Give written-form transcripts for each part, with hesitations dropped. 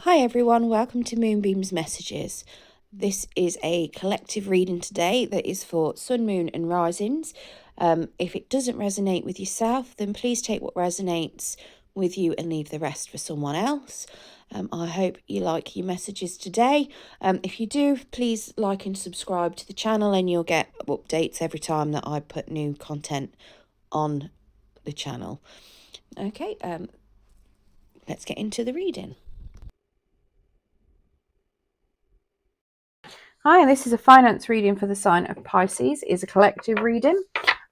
Hi everyone, welcome to Moonbeam's Messages. This is a collective reading today that is for Sun, Moon and Risings. If it doesn't resonate with yourself, then please take what resonates with you and leave the rest for someone else. I hope you like your messages today. If you do, please like and subscribe to the channel and you'll get updates every time that I put new content on the channel. Okay, let's get into the reading. Hi, this is a finance reading for the sign of Pisces. It is a collective reading.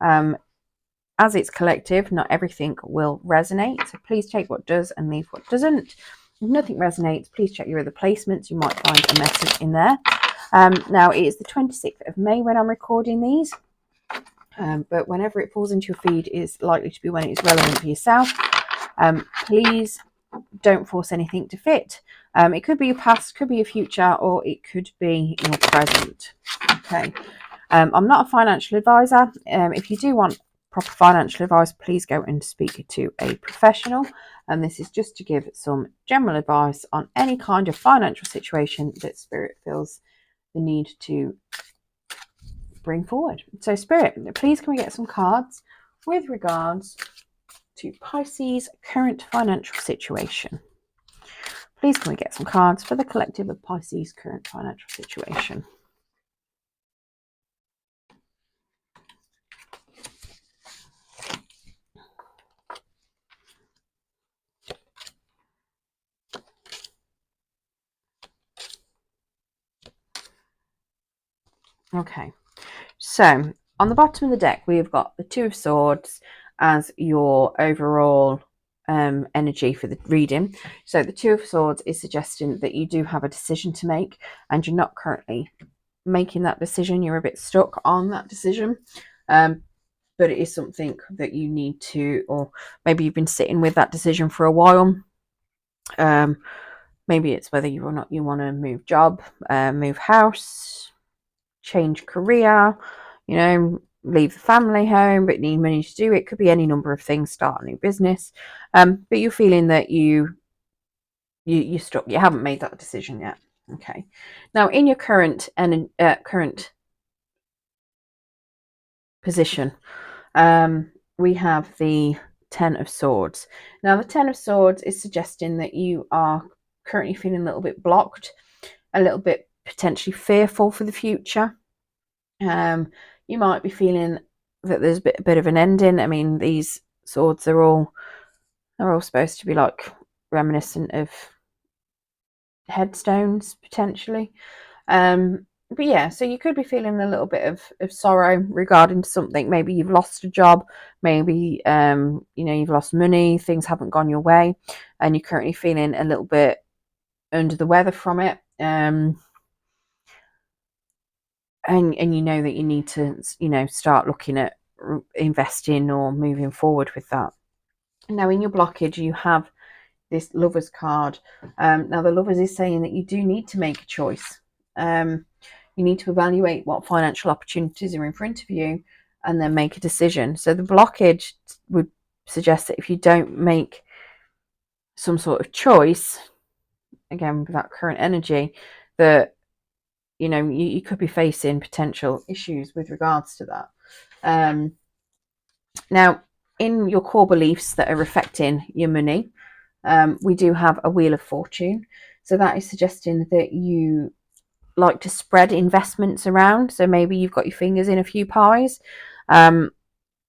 As it's collective, not everything will resonate. So please take what does and leave what doesn't. If nothing resonates, please check your other placements. You might find a message in there. Now, it is the 26th of May when I'm recording these. But whenever it falls into your feed is likely to be when it's relevant for yourself. Please don't force anything to fit. It could be your past, could be your future, or it could be your present. Okay. I'm not a financial advisor. If you do want proper financial advice, please go and speak to a professional. And this is just to give some general advice on any kind of financial situation that Spirit feels the need to bring forward. So Spirit, please can we get some cards with regards to Pisces' current financial situation? Please can we get some cards for the collective of Pisces' current financial situation? Okay, so on the bottom of the deck, we've got the Two of Swords as your overall energy for the reading. So the Two of Swords is suggesting that you do have a decision to make and you're not currently making that decision. You're a bit stuck on that decision. But it is something that you need to, or maybe you've been sitting with that decision for a while. Maybe it's whether you or not you want to move job, move house, change career, leave the family home but need money to do it. Could be any number of things, start a new business. But you're feeling that you're stuck, you haven't made that decision yet. Okay. Now in your current position, we have the Ten of Swords. Now the Ten of Swords is suggesting that you are currently feeling a little bit blocked, a little bit potentially fearful for the future. You might be feeling that there's a bit of an ending. I mean, these swords are all supposed to be like reminiscent of headstones potentially. But yeah, so you could be feeling a little bit of sorrow regarding something. Maybe you've lost a job, maybe you've lost money, things haven't gone your way, and you're currently feeling a little bit under the weather from it. And you know that you need to start looking at investing or moving forward with that. Now in your blockage you have this Lovers card. Now the Lovers is saying that you do need to make a choice. You need to evaluate what financial opportunities are in front of you and then make a decision. So the blockage would suggest that if you don't make some sort of choice, again with that current energy, that you could be facing potential issues with regards to that. Now in your core beliefs that are affecting your money, we do have a Wheel of Fortune. So that is suggesting that you like to spread investments around. So maybe you've got your fingers in a few pies, and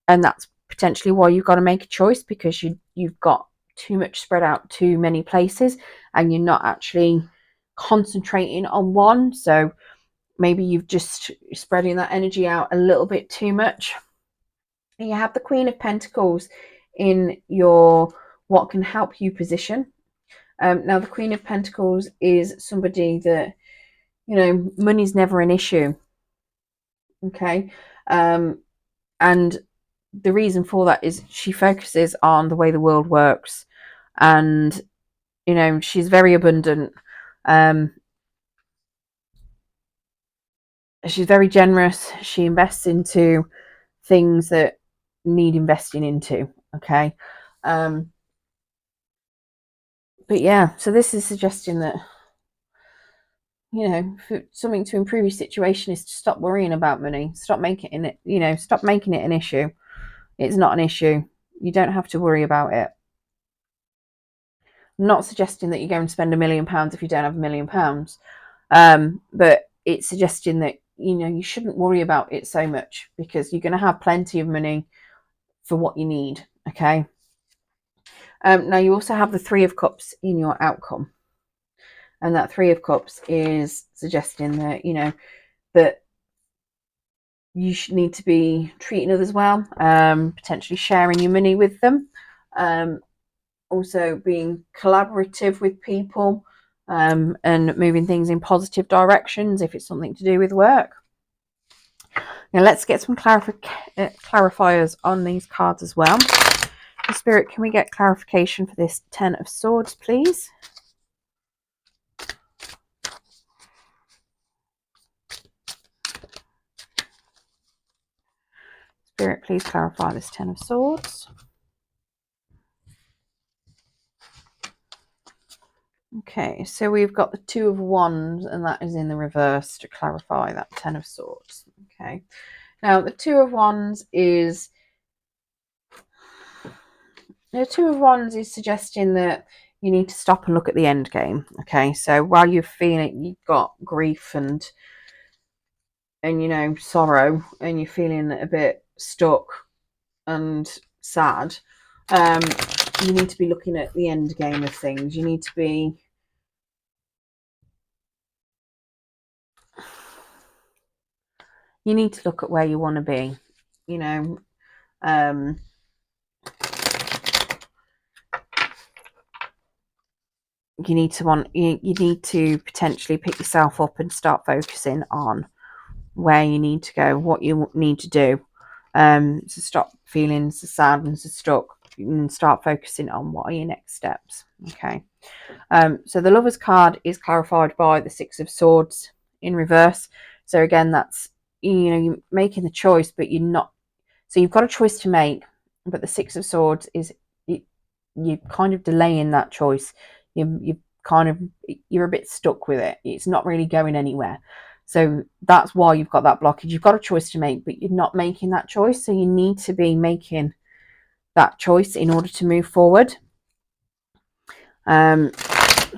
that's potentially why you've got to make a choice, because you've got too much spread out too many places and you're not actually concentrating on one. So maybe you've just spreading that energy out a little bit too much. And you have the Queen of Pentacles in your what can help you position. Now the Queen of Pentacles is somebody that money's never an issue. Okay. And the reason for that is she focuses on the way the world works, and she's very abundant. She's very generous. She invests into things that need investing into. Okay. But yeah, so this is suggesting that, you know, for something to improve your situation is to stop worrying about money. Stop making it, you know, stop making it an issue. It's not an issue. You don't have to worry about it. I'm not suggesting that you go and spend £1 million if you don't have £1 million. But it's suggesting that, you know, you shouldn't worry about it so much, because you're going to have plenty of money for what you need. Okay. Now you also have the Three of Cups in your outcome. And that Three of Cups is suggesting that, you know, that you should need to be treating others well, potentially sharing your money with them, also being collaborative with people, and moving things in positive directions if it's something to do with work. Now let's get some clarifiers on these cards as well. Spirit, can we get clarification for this Ten of Swords, please? Spirit, please clarify this Ten of Swords. Okay, so we've got the Two of Wands, and that is in the reverse to clarify that Ten of Swords. Okay, now the Two of Wands is suggesting that you need to stop and look at the end game. Okay, so while you're feeling you've got grief and you know, sorrow, and you're feeling a bit stuck and sad, you need to be looking at the end game of things. You need to be look at where you want to be, you know. You need to potentially pick yourself up and start focusing on where you need to go, what you need to do, so stop feeling so sad and so stuck, and start focusing on what are your next steps. Okay, so the Lovers card is clarified by the Six of Swords in reverse. So again, that's, you know, you're making the choice, but you're not, so you've got a choice to make, but the Six of Swords is you're kind of delaying that choice. You're a bit stuck with it. It's not really going anywhere. So that's why you've got that blockage. You've got a choice to make, but you're not making that choice. So you need to be making that choice in order to move forward. So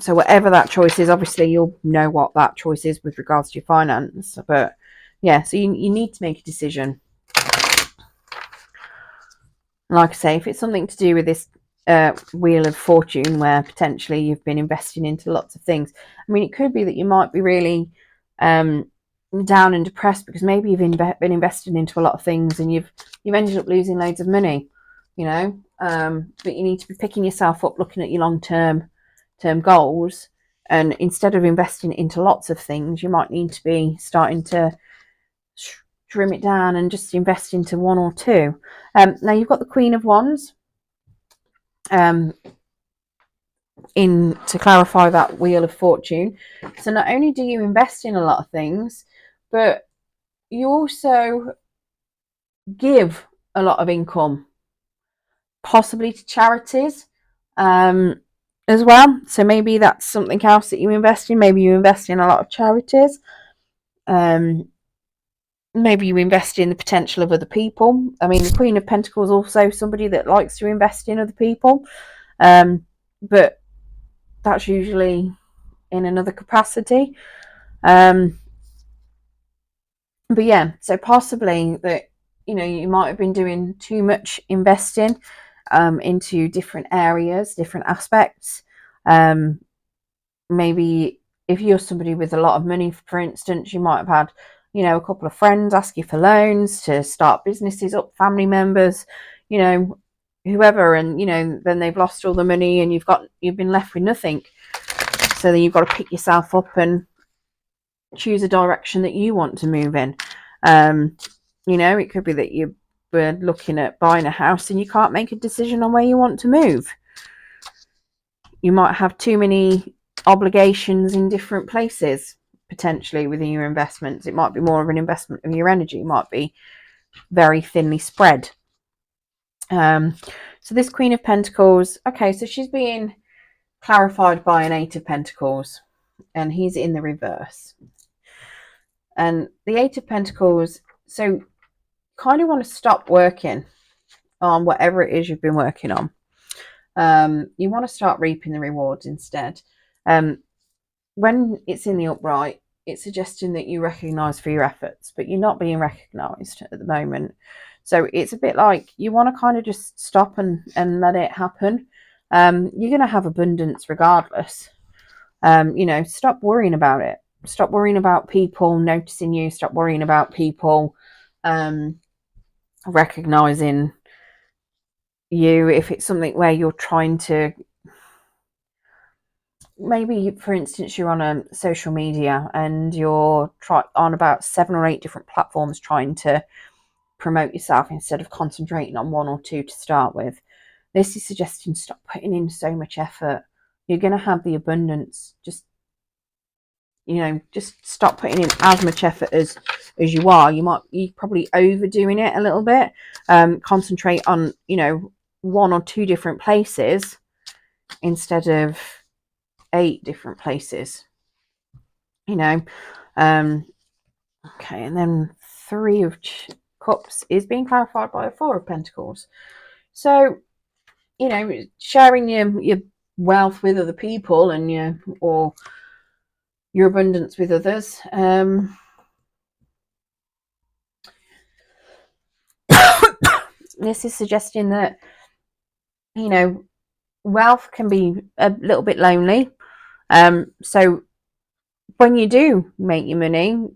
whatever that choice is, obviously you'll know what that choice is with regards to your finance. But yeah, so you need to make a decision. Like I say, if it's something to do with this Wheel of Fortune, where potentially you've been investing into lots of things. I mean, it could be that you might be really down and depressed because maybe you've been investing into a lot of things and you've ended up losing loads of money, you know. But you need to be picking yourself up, looking at your long-term goals, and instead of investing into lots of things, you might need to be starting to trim it down and just invest into one or two. Now you've got the Queen of Wands in to clarify that Wheel of Fortune. So not only do you invest in a lot of things, but you also give a lot of income, possibly to charities as well. So maybe that's something else that you invest in. Maybe you invest in a lot of charities. Maybe you invest in the potential of other people. I mean, the Queen of Pentacles is also somebody that likes to invest in other people, but that's usually in another capacity. But yeah, so possibly that, you know, you might have been doing too much investing into different areas, different aspects. Maybe if you're somebody with a lot of money, for instance, you might have had, you know, a couple of friends ask you for loans to start businesses up, family members, you know, whoever, and, you know, then they've lost all the money and you've been left with nothing. So then you've got to pick yourself up and choose a direction that you want to move in. You know, it could be that you were looking at buying a house and you can't make a decision on where you want to move. You might have too many obligations in different places, potentially, within your investments. It might be more of an investment of your energy. It might be very thinly spread. So this Queen of Pentacles, okay, so she's being clarified by an Eight of Pentacles, and he's in the reverse. And the Eight of Pentacles, so kind of want to stop working on whatever it is you've been working on. You want to start reaping the rewards instead. When it's in the upright, it's suggesting that you recognize for your efforts, but you're not being recognized at the moment. So it's a bit like you want to kind of just stop and let it happen. You're going to have abundance regardless. Stop worrying about it. Stop worrying about people noticing you. Stop worrying about people recognizing you. If it's something where you're trying to, maybe for instance you're on a social media and you're on about 7 or 8 different platforms trying to promote yourself instead of concentrating on 1 or 2 to start with. This is suggesting stop putting in so much effort. You're going to have the abundance. Just stop putting in as much effort as you are. You're probably overdoing it a little bit. Concentrate on 1 or 2 different places instead of 8 different places. Okay, and then 3 of Cups is being clarified by a 4 of Pentacles. So sharing your wealth with other people and your abundance with others. This is suggesting that wealth can be a little bit lonely. So when you do make your money,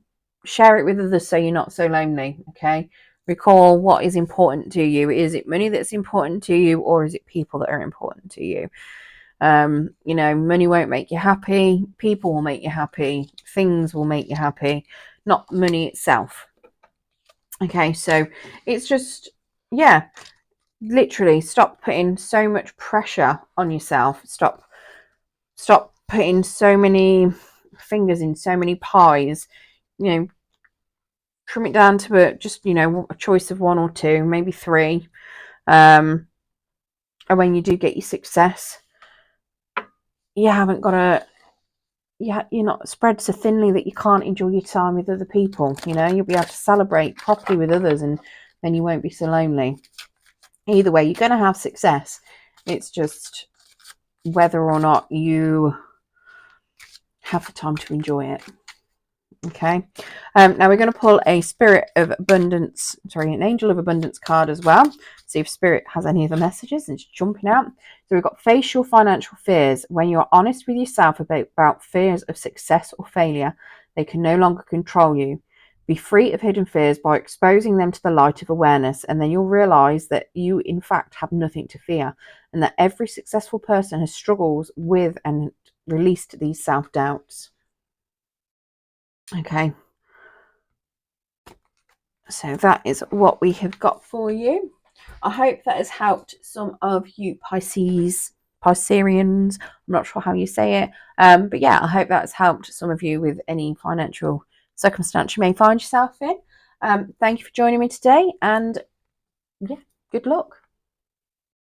share it with others so you're not so lonely. Okay, recall what is important to you. Is it money that's important to you, or is it people that are important to you? Money won't make you happy. People will make you happy. Things will make you happy, not money itself. Okay, so it's just, literally stop putting so much pressure on yourself. Stop putting so many fingers in so many pies. Trim it down to a choice of 1 or 2, maybe 3. And when you do get your success, you haven't got to, you're not spread so thinly that you can't enjoy your time with other people. You'll be able to celebrate properly with others, and then you won't be so lonely. Either way, you're going to have success. It's just whether or not you have the time to enjoy it. Okay, now we're going to pull a an Angel of Abundance card as well. See if Spirit has any other messages. It's jumping out. So we've got face your financial fears. When you're honest with yourself about fears of success or failure, they can no longer control you. Be free of hidden fears by exposing them to the light of awareness, and then you'll realize that you in fact have nothing to fear, and that every successful person has struggles with and released these self-doubts. Okay, so that is what we have got for you. I hope that has helped some of you Pisceans. I'm not sure how you say it, but yeah, I hope that's helped some of you with any financial circumstance you may find yourself in. Thank you for joining me today, and yeah, good luck.